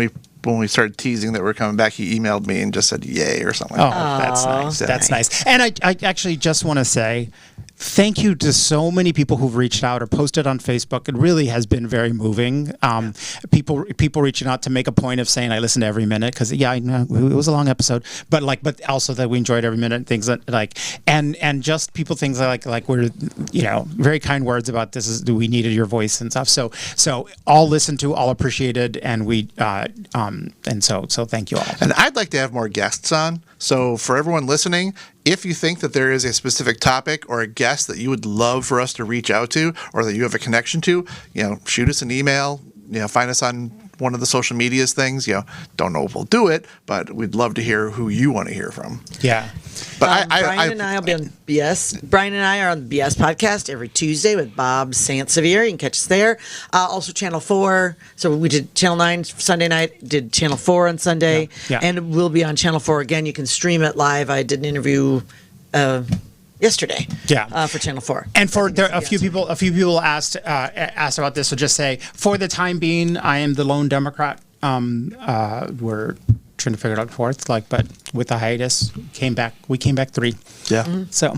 we started teasing that we're coming back. He emailed me and just said "yay" or something. Oh, Like that. that's nice. Yeah. That's nice. And I actually just want to say thank you to so many people who've reached out or posted on Facebook. It really has been very moving. People reaching out to make a point of saying I listened to every minute, because I know it was a long episode, but also that we enjoyed every minute. Things that and just people things like we're very kind words about we needed your voice and stuff. So all listened to, all appreciated, and we so thank you all. And I'd like to have more guests on. So for everyone listening, if you think that there is a specific topic or a guest that you would love for us to reach out to, or that you have a connection to, shoot us an email. Find us on one of the social medias things. Don't know if we'll do it, but we'd love to hear who you want to hear from. Yeah. But Brian and I will be on BS. Brian and I are on the BS podcast every Tuesday with Bob Sansevier. You can catch us there. Also Channel 4. So we did Channel 9 Sunday night, did Channel 4 on Sunday, Yeah. and we'll be on Channel 4 again. You can stream it live. I did an interview yesterday. For Channel 4. And a few people asked about this. So just say, for the time being, I am the lone Democrat. We're trying to figure it out fourth, but with the hiatus, we came back 3. Yeah. So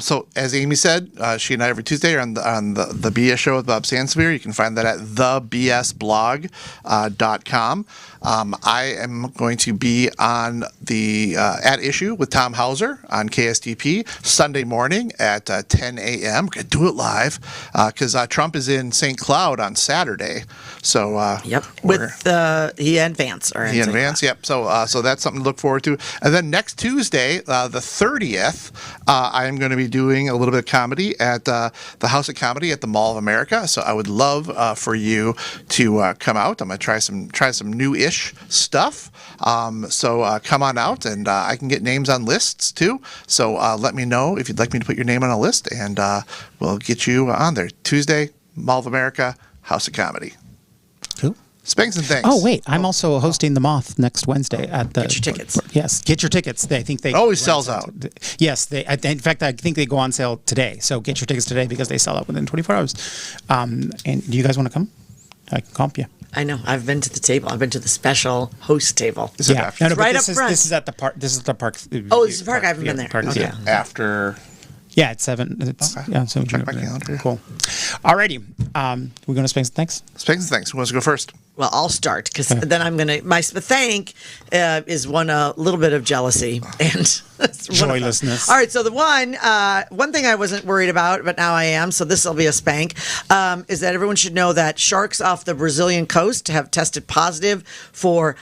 So as Amy said, she and I every Tuesday are on the BS show with Bob Sansevier. You can find that at thebsblog.com. I am going to be on the At Issue with Tom Hauser on KSTP Sunday morning at 10 a.m. We're going to do it live because Trump is in St. Cloud on Saturday. So with he and Vance are in he and St. Vance, yep. So that's something to look forward to. And then next Tuesday, the 30th, I am going to be doing a little bit of comedy at the House of Comedy at the Mall of America. So I would love for you to come out. I'm going to try some new-ish stuff. So come on out, and I can get names on lists too. So let me know if you'd like me to put your name on a list, and we'll get you on there. Tuesday, Mall of America, House of Comedy. Cool. Spanks and thanks. Oh wait, I'm also hosting the Moth next Wednesday at the. Get your tickets. Yes, get your tickets. I think they It always sells out. Yes, in fact, I think they go on sale today. So get your tickets today because they sell out within 24 hours. And do you guys want to come? I can comp you. I know. I've been to the table. I've been to the special host table. Is it Yeah, after? no, but Right this up is front. This is at the park. This is the park. Oh, this is the park. I haven't been there. Park, Okay. yeah. After. Yeah, it's 7. It's, Okay. Yeah, so Check my calendar. Cool. Alrighty, we're going to Spanks and Thanks. Spanks and thanks. Who wants to go first? Well, I'll start because then I'm going to. My thank is a little bit of jealousy and joylessness. All right, so the one thing I wasn't worried about, but now I am. So this will be a spank. Is that everyone should know that sharks off the Brazilian coast have tested positive for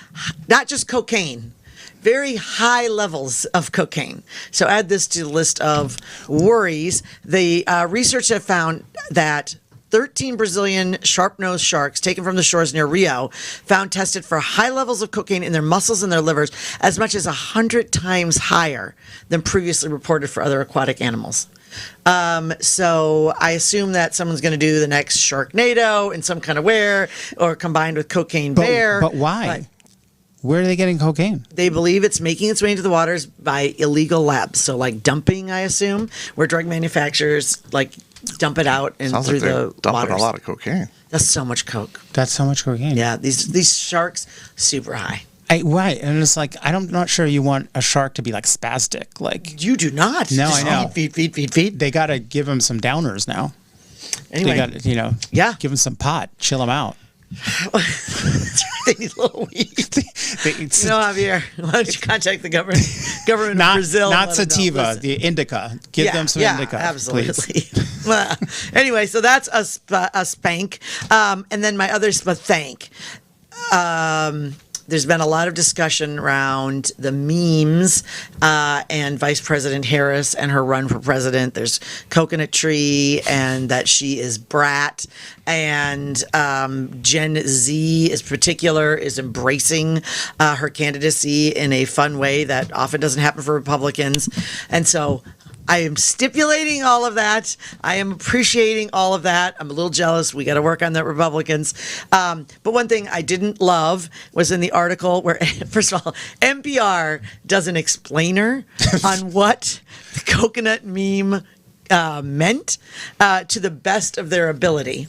not just cocaine. Very high levels of cocaine. So add this to the list of worries. The research have found that 13 Brazilian sharp-nosed sharks taken from the shores near Rio found tested for high levels of cocaine in their muscles and their livers, as much as 100 times higher than previously reported for other aquatic animals. So I assume that someone's going to do the next Sharknado in some kind of way, or combined with Cocaine Bear. But why? Where are they getting cocaine? They believe it's making its way into the waters by illegal labs. So like dumping, I assume, where drug manufacturers like dump it out and Sounds through like they're the dumping waters. a lot of cocaine. That's so much coke. That's so much cocaine. Yeah, these sharks, super high. Right, and it's like I'm not sure you want a shark to be like spastic. Like You do not. No, Just I know. Feed. They got to give him some downers now. Anyway, They got to, Yeah. give him some pot, chill him out. they need a little weed. Javier, why don't you contact the government of Not Brazil? and not let them know. sativa, Listen. the indica. Give them some indica, absolutely. please. Well, anyway, so that's a spank, and then my other thank. There's been a lot of discussion around the memes and Vice President Harris and her run for president. There's Coconut Tree and that she is brat. And Gen Z is embracing her candidacy in a fun way that often doesn't happen for Republicans. And so I am stipulating all of that. I am appreciating all of that. I'm a little jealous. We got to work on that, Republicans. But one thing I didn't love was in the article where, first of all, NPR does an explainer on what the coconut meme meant to the best of their ability.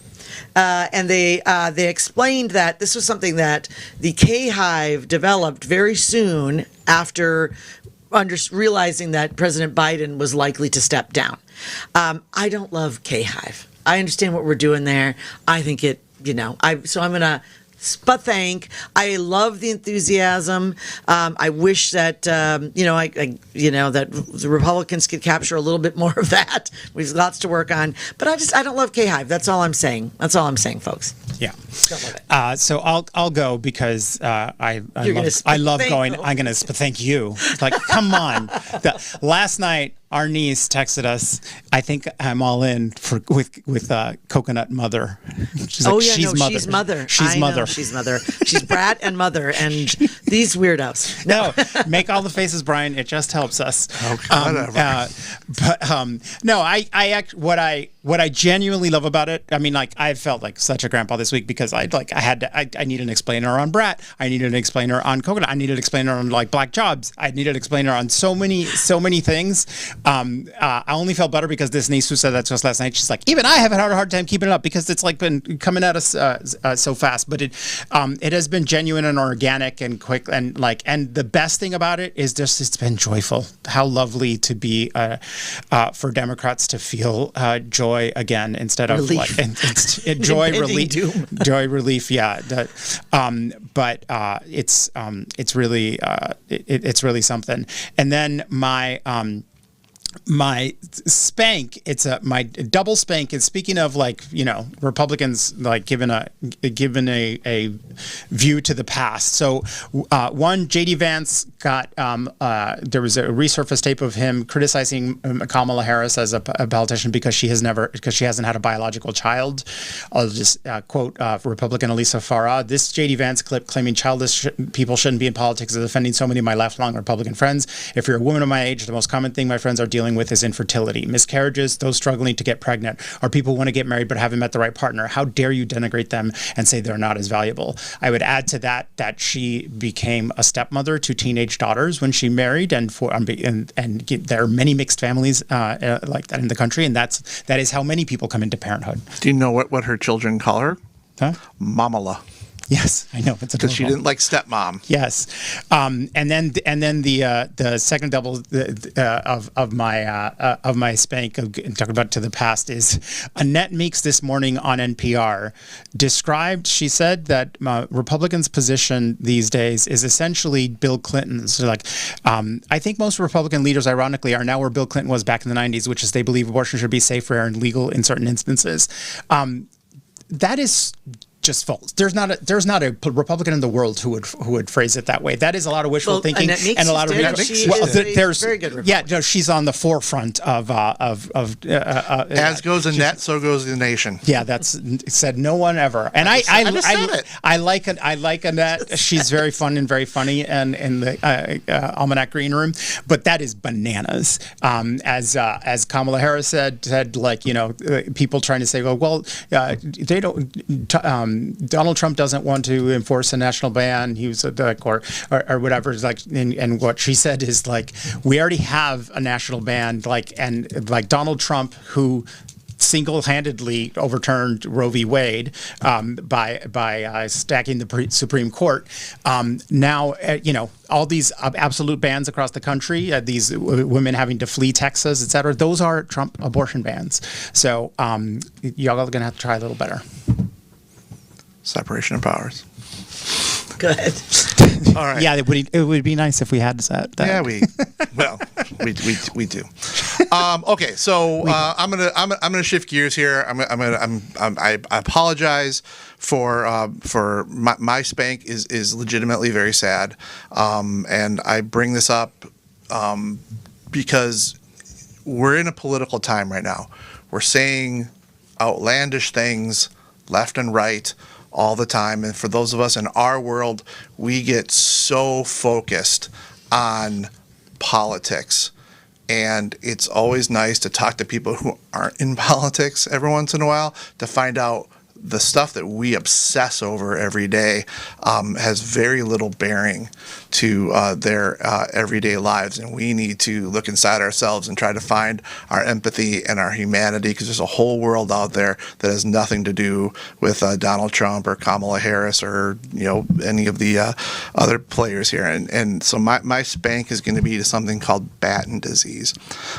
And they explained that this was something that the K-Hive developed very soon after realizing that President Biden was likely to step down. I don't love K-Hive. I understand what we're doing there. I think so I'm going to thank. I love the enthusiasm. I wish that that the Republicans could capture a little bit more of that. We've lots to work on, but I don't love K-Hive. That's all I'm saying. That's all I'm saying, folks. Yeah. Don't love it. So I'll go because I love going. I'm going to thank you. Like, come on. Last night, our niece texted us. I think I'm all in with Coconut Mother. She's like, she's mother. She's mother. She's mother. She's mother. She's brat and mother, and these weirdos. No, make all the faces, Brian. It just helps us. Whatever. What I genuinely love about it. I mean, like, I felt like such a grandpa this week because I need an explainer on brat. I needed an explainer on coconut. I needed an explainer on like black jobs. I needed an explainer on so many things. I only felt better because this niece who said that to us last night, she's like, even I have had a hard time keeping it up because it's like been coming at us so fast. But it has been genuine and organic and quick and the best thing about it is just it's been joyful. How lovely to be for Democrats to feel joy again instead of relief. Joy relief. Doom. Joy relief. Yeah. But it's really it's really something. And then my spank, my double spank is speaking of Republicans like given a view to the past. So one, JD Vance got there was a resurfaced tape of him criticizing Kamala Harris as a politician because she hasn't had a biological child. I'll just quote Republican Elisa Farah. This JD Vance clip claiming childless people shouldn't be in politics is offending so many of my lifelong Republican friends. If you're a woman of my age, the most common thing my friends are dealing with is infertility, miscarriages, those struggling to get pregnant, or people who want to get married but haven't met the right partner. How dare you denigrate them and say they're not as valuable? I would add to that she became a stepmother to teenage daughters when she married, and there are many mixed families like that in the country, and that is how many people come into parenthood. Do you know what her children call her? Huh? Mamala. Yes, I know. It's because she adorable. didn't like stepmom. Yes, and then the second double of my spank talking about to the past is Annette Meeks this morning on NPR described. She said that Republicans' position these days is essentially Bill Clinton's. So I think most Republican leaders, ironically, are now where Bill Clinton was back in the 90s, which is they believe abortion should be safe, rare, and legal in certain instances. That is just false. There's not a Republican in the world who would phrase it that way. That is a lot of wishful thinking and a lot of there's very good reporter. Yeah, no, she's on the forefront of As goes Annette, so goes the nation. Yeah, that's said no one ever. And I like Annette. She's very fun and very funny and in the Almanac Green Room, but that is bananas. As Kamala Harris said like, people trying to say, they don't. Donald Trump doesn't want to enforce a national ban. He was or whatever. It's like, and what she said is like, we already have a national ban. And Donald Trump, who single-handedly overturned Roe v. Wade by stacking the Supreme Court. Now, all these absolute bans across the country, these women having to flee Texas, et cetera, those are Trump abortion bans. So y'all are going to have to try a little better. Separation of powers. Good. All right. Yeah, it would be nice if we had that. Yeah, we do. Okay, so I'm gonna shift gears here. I apologize for my spank is legitimately very sad, and I bring this up because we're in a political time right now. We're saying outlandish things left and right all the time, and for those of us in our world, we get so focused on politics, and it's always nice to talk to people who aren't in politics every once in a while to find out the stuff that we obsess over every day has very little bearing to their everyday lives, and we need to look inside ourselves and try to find our empathy and our humanity, because there's a whole world out there that has nothing to do with Donald Trump or Kamala Harris or any of the other players here. And so my spank is going to be to something called Batten disease.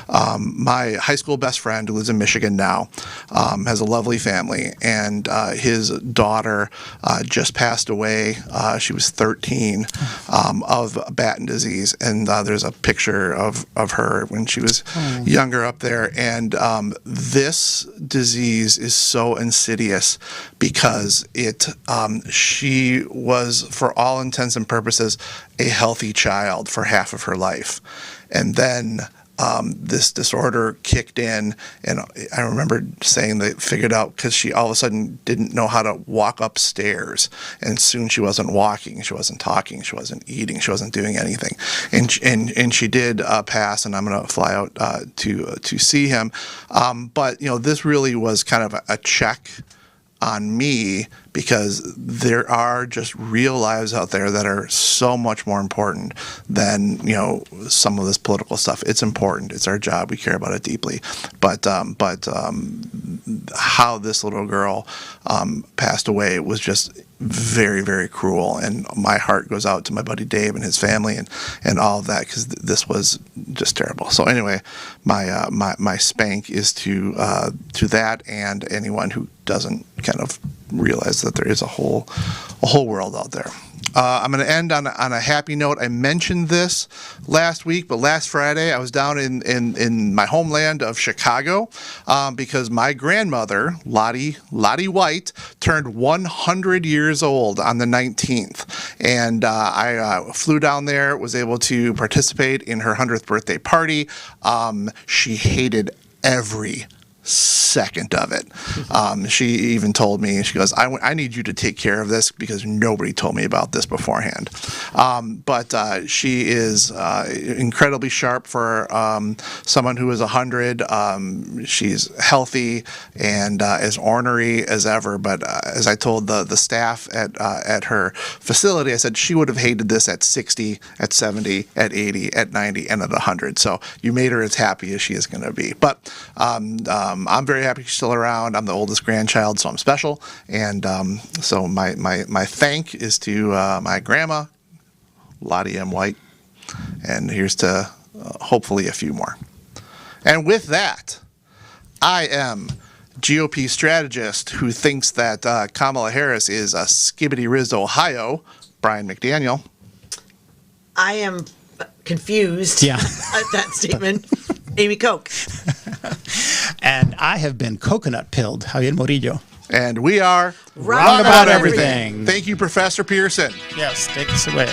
My high school best friend, who lives in Michigan now, has a lovely family, and his daughter just passed away. She was 13 of Batten disease, and there's a picture of her when she was younger up there. And this disease is so insidious because she was, for all intents and purposes, a healthy child for half of her life, and then this disorder kicked in, and I remember saying they figured out because she all of a sudden didn't know how to walk upstairs, and soon she wasn't walking, she wasn't talking, she wasn't eating, she wasn't doing anything, and she did pass, and I'm going to fly out to see him, but this really was kind of a check on me, because there are just real lives out there that are so much more important than some of this political stuff. It's important. It's our job. We care about it deeply. But how this little girl passed away was just very, very cruel, and my heart goes out to my buddy Dave and his family and all of that, because this was just terrible. So anyway, my spank is to that, and anyone who doesn't kind of realize that there is a whole world out there. I'm going to end on a happy note. I mentioned this last week, but last Friday I was down in my homeland of Chicago because my grandmother, Lottie White, turned 100 years old on the 19th. And I flew down there, was able to participate in her 100th birthday party. She hated every second of it. She even told me, she goes, I need you to take care of this because nobody told me about this beforehand. But she is incredibly sharp for someone who is 100. She's healthy and as ornery as ever. But as I told the staff at her facility, I said she would have hated this at 60, at 70, at 80, at 90, and at 100. So you made her as happy as she is going to be. But I'm very happy she's still around. I'm the oldest grandchild, so I'm special. And so my thank is to my grandma, Lottie M. White. And here's to hopefully a few more. And with that, I am GOP strategist who thinks that Kamala Harris is a skibbity Riz Ohio, Brian McDaniel. I am confused at that statement. Amy Koch. And I have been coconut pilled, Javier Morillo. And we are Wrong About Everything. Thank you, Professor Pearson. Yes, take us away.